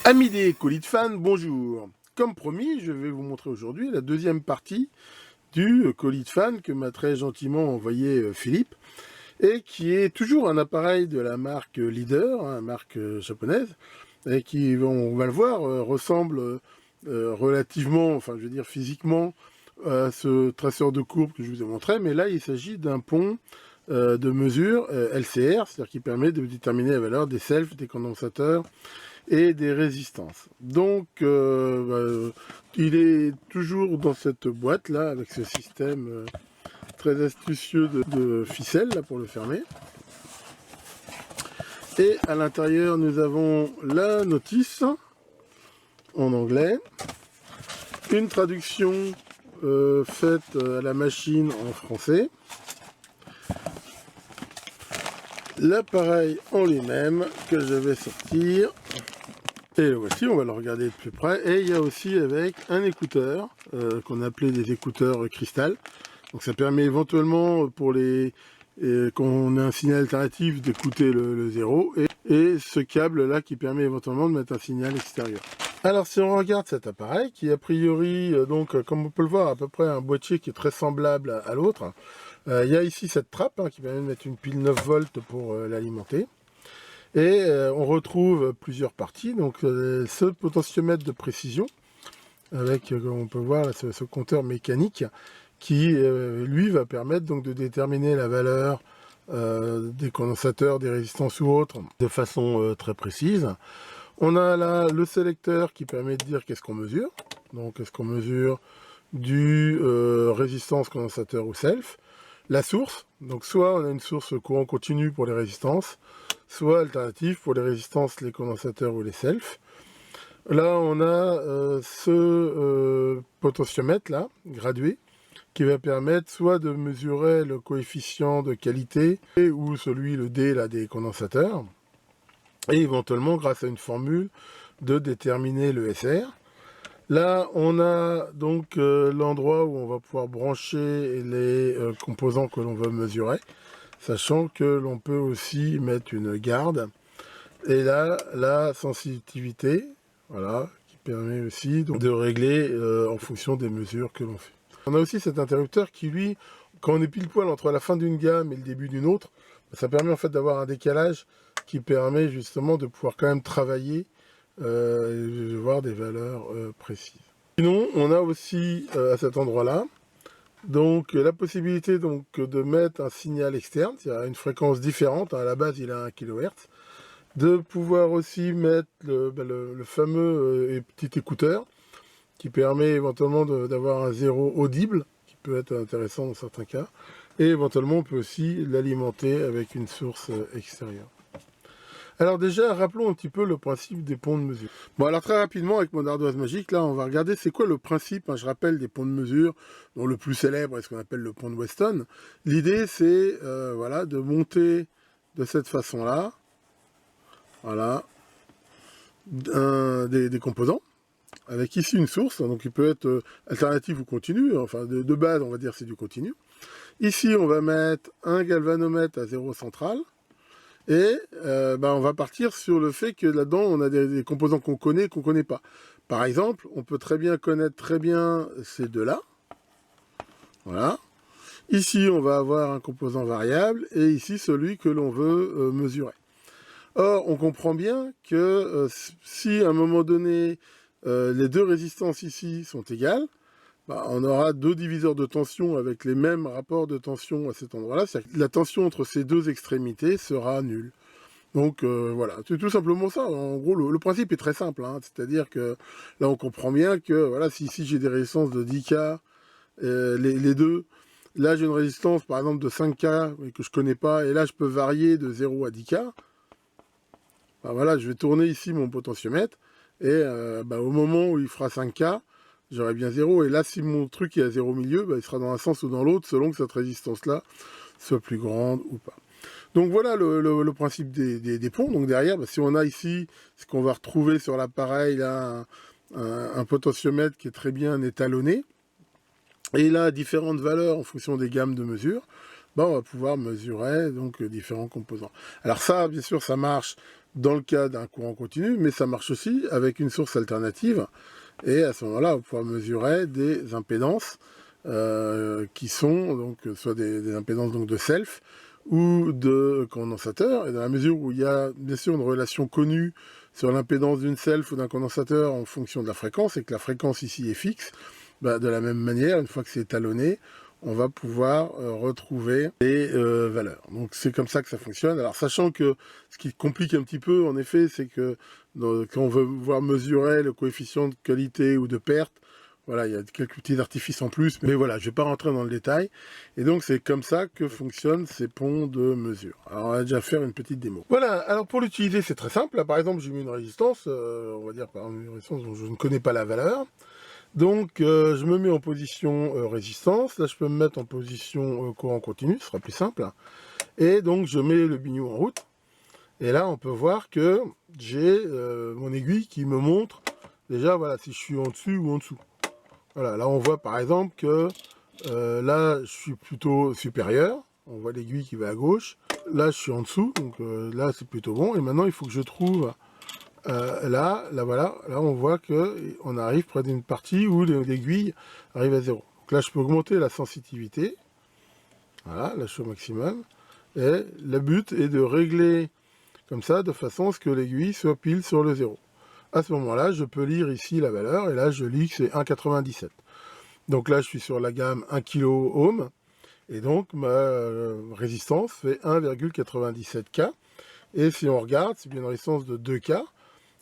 Amis des colis de fans, bonjour. Comme promis, je vais vous montrer aujourd'hui la deuxième partie du colis de fan que m'a très gentiment envoyé Philippe et qui est toujours un appareil de la marque Leader, hein, marque japonaise, et qui, on va le voir, ressemble relativement, enfin je veux dire physiquement, à ce traceur de courbe que je vous ai montré, mais là il s'agit d'un pont de mesure LCR, c'est-à-dire qui permet de déterminer la valeur des selfs, des condensateurs, et des résistances. Donc, il est toujours dans cette boîte là, avec ce système très astucieux de ficelle là, pour le fermer. Et à l'intérieur, nous avons la notice en anglais, une traduction faite à la machine en français, l'appareil en lui-même que je vais sortir. Et le voici, on va le regarder de plus près. Et il y a aussi avec un écouteur, qu'on appelait des écouteurs cristal. Donc ça permet éventuellement, pour les quand on a un signal alternatif, d'écouter le 0. Et ce câble-là qui permet éventuellement de mettre un signal extérieur. Alors si on regarde cet appareil, qui a priori, donc comme on peut le voir, à peu près un boîtier qui est très semblable à l'autre. Il y a ici cette trappe qui permet de mettre une pile 9 volts pour l'alimenter. Et on retrouve plusieurs parties, donc ce potentiomètre de précision, avec, comme on peut voir, là, ce compteur mécanique, qui lui va permettre donc de déterminer la valeur des condensateurs, des résistances ou autres, de façon très précise. On a là le sélecteur qui permet de dire qu'est-ce qu'on mesure. Donc est-ce qu'on mesure du résistance, condensateur ou self. La source, donc soit on a une source courant continu pour les résistances, soit alternative pour les résistances, les condensateurs ou les selfs. Là, on a ce potentiomètre là, gradué, qui va permettre soit de mesurer le coefficient de qualité ou celui, le D là, des condensateurs, et éventuellement, grâce à une formule, de déterminer le SR. Là, on a donc l'endroit où on va pouvoir brancher les composants que l'on veut mesurer, sachant que l'on peut aussi mettre une garde. Et là, la sensitivité, voilà, qui permet aussi donc, de régler en fonction des mesures que l'on fait. On a aussi cet interrupteur qui, lui, quand on est pile poil entre la fin d'une gamme et le début d'une autre, ça permet en fait d'avoir un décalage qui permet justement de pouvoir quand même travailler et voir des valeurs précises. Sinon, on a aussi à cet endroit-là donc la possibilité donc, de mettre un signal externe, c'est-à-dire une fréquence différente, à la base il a 1 kHz, de pouvoir aussi mettre le fameux petit écouteur qui permet éventuellement d'avoir un zéro audible, qui peut être intéressant dans certains cas, et éventuellement on peut aussi l'alimenter avec une source extérieure. Alors déjà, rappelons un petit peu le principe des ponts de mesure. Bon, alors très rapidement, avec mon ardoise magique, là, on va regarder c'est quoi le principe, je rappelle, des ponts de mesure, dont le plus célèbre est ce qu'on appelle le pont de Weston. L'idée, c'est voilà, de monter de cette façon-là, voilà, des composants, avec ici une source, donc il peut être alternative ou continu, enfin de base, on va dire c'est du continu. Ici, on va mettre un galvanomètre à zéro central, et on va partir sur le fait que là-dedans, on a des composants qu'on connaît et qu'on ne connaît pas. Par exemple, on peut très bien connaître ces deux-là. Voilà. Ici, on va avoir un composant variable, et ici, celui que l'on veut mesurer. Or, on comprend bien que si à un moment donné, les deux résistances ici sont égales, on aura deux diviseurs de tension avec les mêmes rapports de tension à cet endroit-là. La tension entre ces deux extrémités sera nulle. Donc voilà, c'est tout simplement ça. En gros, le principe est très simple. C'est-à-dire que là, on comprend bien que voilà, si ici j'ai des résistances de 10K, les deux, là j'ai une résistance par exemple de 5K que je ne connais pas, et là je peux varier de 0 à 10K. Voilà, je vais tourner ici mon potentiomètre, et au moment où il fera 5K, j'aurai bien 0, et là si mon truc est à 0 milieu, il sera dans un sens ou dans l'autre, selon que cette résistance-là soit plus grande ou pas. Donc voilà le principe des ponts. Donc derrière, si on a ici ce qu'on va retrouver sur l'appareil, là, un potentiomètre qui est très bien étalonné, et là différentes valeurs en fonction des gammes de mesure, on va pouvoir mesurer donc différents composants. Alors ça, bien sûr, ça marche dans le cas d'un courant continu, mais ça marche aussi avec une source alternative. Et à ce moment-là, on va pouvoir mesurer des impédances qui sont donc soit des impédances donc de self ou de condensateur. Et dans la mesure où il y a bien sûr une relation connue sur l'impédance d'une self ou d'un condensateur en fonction de la fréquence, et que la fréquence ici est fixe, bah, de la même manière, une fois que c'est étalonné, on va pouvoir retrouver les valeurs. Donc c'est comme ça que ça fonctionne. Alors sachant que ce qui complique un petit peu, en effet, c'est que quand on veut voir mesurer le coefficient de qualité ou de perte, voilà, il y a quelques petits artifices en plus, mais voilà, je ne vais pas rentrer dans le détail. Et donc c'est comme ça que fonctionnent ces ponts de mesure. Alors on va déjà faire une petite démo. Voilà, alors pour l'utiliser, c'est très simple. Là, par exemple, j'ai mis une résistance, on va dire par une résistance dont je ne connais pas la valeur. Donc je me mets en position résistance, là je peux me mettre en position courant continu, ce sera plus simple. Et donc je mets le biniou en route, et là on peut voir que j'ai mon aiguille qui me montre déjà voilà si je suis en dessus ou en dessous. Voilà, là on voit par exemple que là je suis plutôt supérieur, on voit l'aiguille qui va à gauche, là je suis en dessous, donc là c'est plutôt bon, et maintenant il faut que je trouve... là, voilà, là on voit que on arrive près d'une partie où l'aiguille arrive à 0. Donc là je peux augmenter la sensitivité. Voilà, là je suis au maximum. Et le but est de régler comme ça de façon à ce que l'aiguille soit pile sur le 0. À ce moment-là, je peux lire ici la valeur, et là je lis que c'est 1,97. Donc là je suis sur la gamme 1 kΩ, et donc ma résistance fait 1,97 K. Et si on regarde, c'est bien une résistance de 2 K.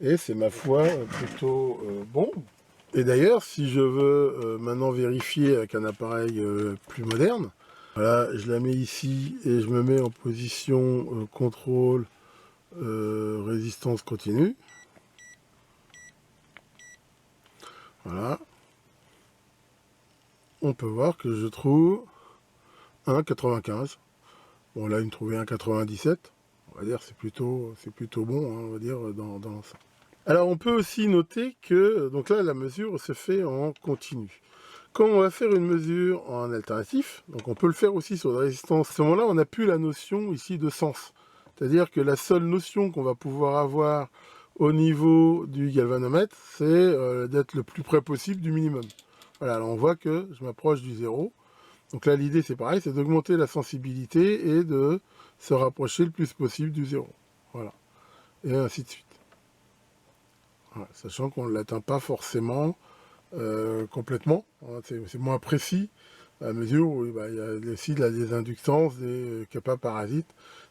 Et c'est ma foi plutôt bon. Et d'ailleurs, si je veux maintenant vérifier avec un appareil plus moderne, voilà, je la mets ici et je me mets en position contrôle résistance continue. Voilà. On peut voir que je trouve 1,95. Bon là, il me trouvait 1,97. On va dire c'est plutôt bon, hein, on va dire dans l'ensemble. Alors on peut aussi noter que, donc là la mesure se fait en continu. Quand on va faire une mesure en alternatif, donc on peut le faire aussi sur la résistance, à ce moment-là on n'a plus la notion ici de sens. C'est-à-dire que la seule notion qu'on va pouvoir avoir au niveau du galvanomètre, c'est d'être le plus près possible du minimum. Voilà, alors on voit que je m'approche du 0. Donc là l'idée c'est pareil, c'est d'augmenter la sensibilité et de se rapprocher le plus possible du 0. Voilà, et ainsi de suite. Voilà, sachant qu'on ne l'atteint pas forcément complètement, hein, c'est moins précis à la mesure où il y a aussi de la désinductance, des kappa parasites,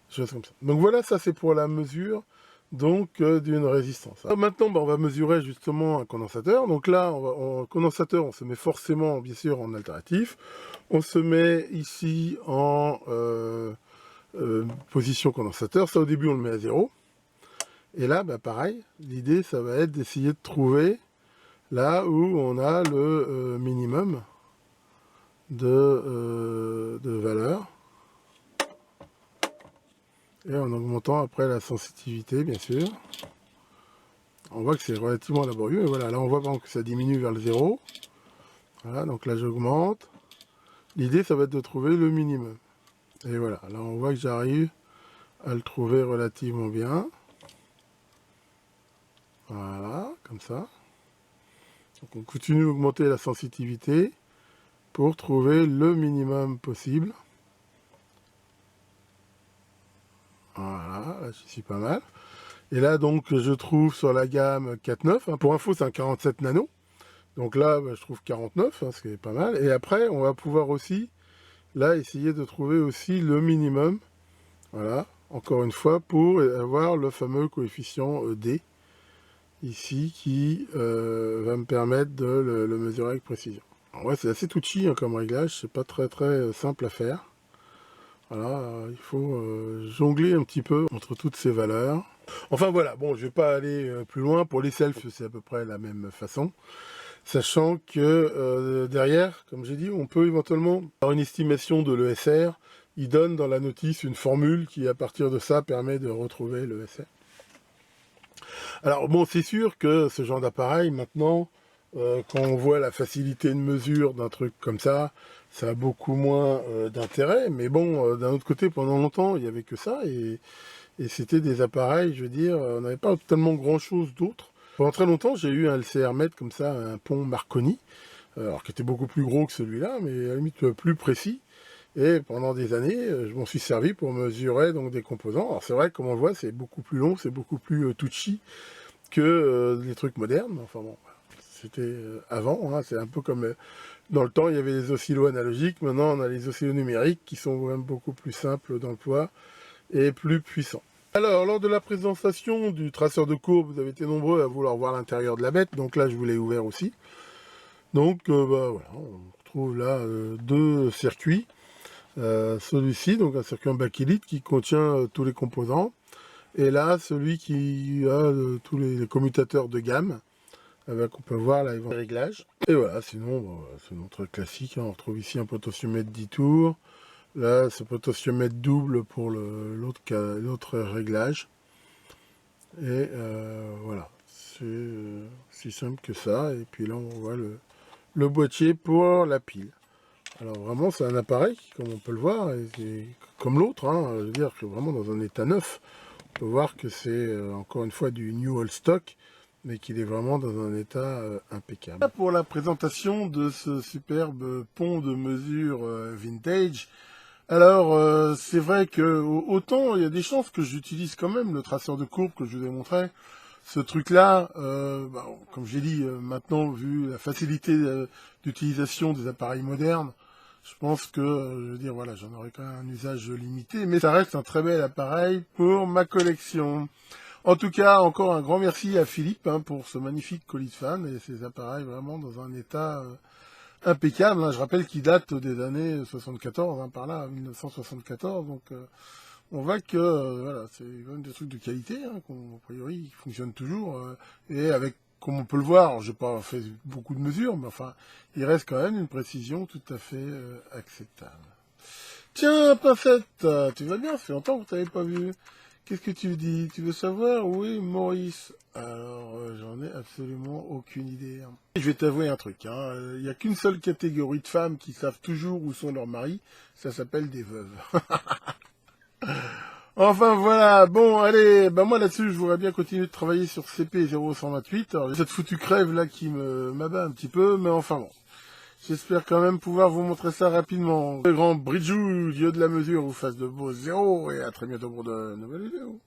des choses comme ça. Donc voilà, ça c'est pour la mesure donc d'une résistance. Alors maintenant, on va mesurer justement un condensateur. Donc là, en condensateur, on se met forcément, bien sûr, en alternatif. On se met ici en position condensateur. Ça, au début, on le met à 0. Et là, pareil, l'idée, ça va être d'essayer de trouver là où on a le minimum de valeur. Et en augmentant après la sensitivité, bien sûr. On voit que c'est relativement laborieux. Et voilà, là on voit par exemple que ça diminue vers le 0. Voilà, donc là j'augmente. L'idée, ça va être de trouver le minimum. Et voilà, là on voit que j'arrive à le trouver relativement bien. Voilà, comme ça. Donc on continue d'augmenter la sensitivité pour trouver le minimum possible. Voilà, là je suis pas mal. Et là donc je trouve sur la gamme 4,9, hein, pour info c'est un 47 nano. Donc là je trouve 49, hein, ce qui est pas mal. Et après on va pouvoir aussi, là essayer de trouver aussi le minimum. Voilà, encore une fois, pour avoir le fameux coefficient D, ici, qui va me permettre de le mesurer avec précision. Alors ouais, c'est assez touchy hein, comme réglage, c'est pas très simple à faire. Voilà, il faut jongler un petit peu entre toutes ces valeurs. Enfin voilà, bon, je vais pas aller plus loin. Pour les selfs, c'est à peu près la même façon. Sachant que derrière, comme j'ai dit, on peut éventuellement avoir une estimation de l'ESR. Il donne dans la notice une formule qui, à partir de ça, permet de retrouver l'ESR. Alors bon, c'est sûr que ce genre d'appareil, maintenant, quand on voit la facilité de mesure d'un truc comme ça a beaucoup moins d'intérêt. Mais bon, d'un autre côté, pendant longtemps, il n'y avait que ça. Et Et c'était des appareils, je veux dire, on n'avait pas tellement grand chose d'autre. Pendant très longtemps, j'ai eu un LCR mètre comme ça, un pont Marconi, alors qui était beaucoup plus gros que celui-là, mais à la limite plus précis. Et pendant des années, je m'en suis servi pour mesurer donc des composants. Alors c'est vrai que comme on le voit, c'est beaucoup plus long, c'est beaucoup plus touchy que les trucs modernes. Enfin bon, c'était avant, hein, c'est un peu comme dans le temps, il y avait les oscillos analogiques. Maintenant, on a les oscillos numériques qui sont même beaucoup plus simples d'emploi et plus puissants. Alors, lors de la présentation du traceur de courbe, vous avez été nombreux à vouloir voir l'intérieur de la bête. Donc là, je vous l'ai ouvert aussi. Donc, voilà, on retrouve là deux circuits. Celui-ci, donc un circuit en bakélite qui contient tous les composants. Et là, celui qui a tous les commutateurs de gamme. Avec, on peut voir là les réglages. Et voilà, sinon, bon, c'est notre classique. Hein, on retrouve ici un potentiomètre 10 tours. Là, c'est potentiomètre double pour l'autre réglage. Et voilà, c'est si simple que ça. Et puis là, on voit le boîtier pour la pile. Alors vraiment, c'est un appareil qui, comme on peut le voir, est comme l'autre. Hein, je veux dire que vraiment dans un état neuf. On peut voir que c'est encore une fois du New Old Stock, mais qu'il est vraiment dans un état impeccable. Pour la présentation de ce superbe pont de mesure vintage. Alors, c'est vrai que autant il y a des chances que j'utilise quand même le traceur de courbe que je vous ai montré. Ce truc-là, comme j'ai dit, maintenant, vu la facilité d'utilisation des appareils modernes, je pense que, je veux dire, voilà, j'en aurai quand même un usage limité, mais ça reste un très bel appareil pour ma collection. En tout cas, encore un grand merci à Philippe hein, pour ce magnifique colis de fan et ces appareils vraiment dans un état impeccable. Hein. Je rappelle qu'il date des années 74, hein, par là, 1974. Donc, on voit que voilà, c'est quand même des trucs de qualité, hein, a priori, qui fonctionnent toujours. Et avec, comme on peut le voir, j'ai pas fait beaucoup de mesures, mais enfin, il reste quand même une précision tout à fait acceptable. Tiens, Pincette, tu vas bien? Ça fait longtemps que tu t'avais pas vu. Qu'est-ce que tu dis? Tu veux savoir? Oui, Maurice. Alors, j'en ai absolument aucune idée. Hein. Je vais t'avouer un truc. Hein. Il n'y a qu'une seule catégorie de femmes qui savent toujours où sont leurs maris. Ça s'appelle des veuves. Enfin voilà, bon allez, bah moi là-dessus je voudrais bien continuer de travailler sur CP0128. Alors cette foutue crève là qui m'abat un petit peu, mais enfin bon. J'espère quand même pouvoir vous montrer ça rapidement. Le grand Bridjou, dieu de la mesure, vous fasse de beaux zéros et à très bientôt pour de nouvelles vidéos.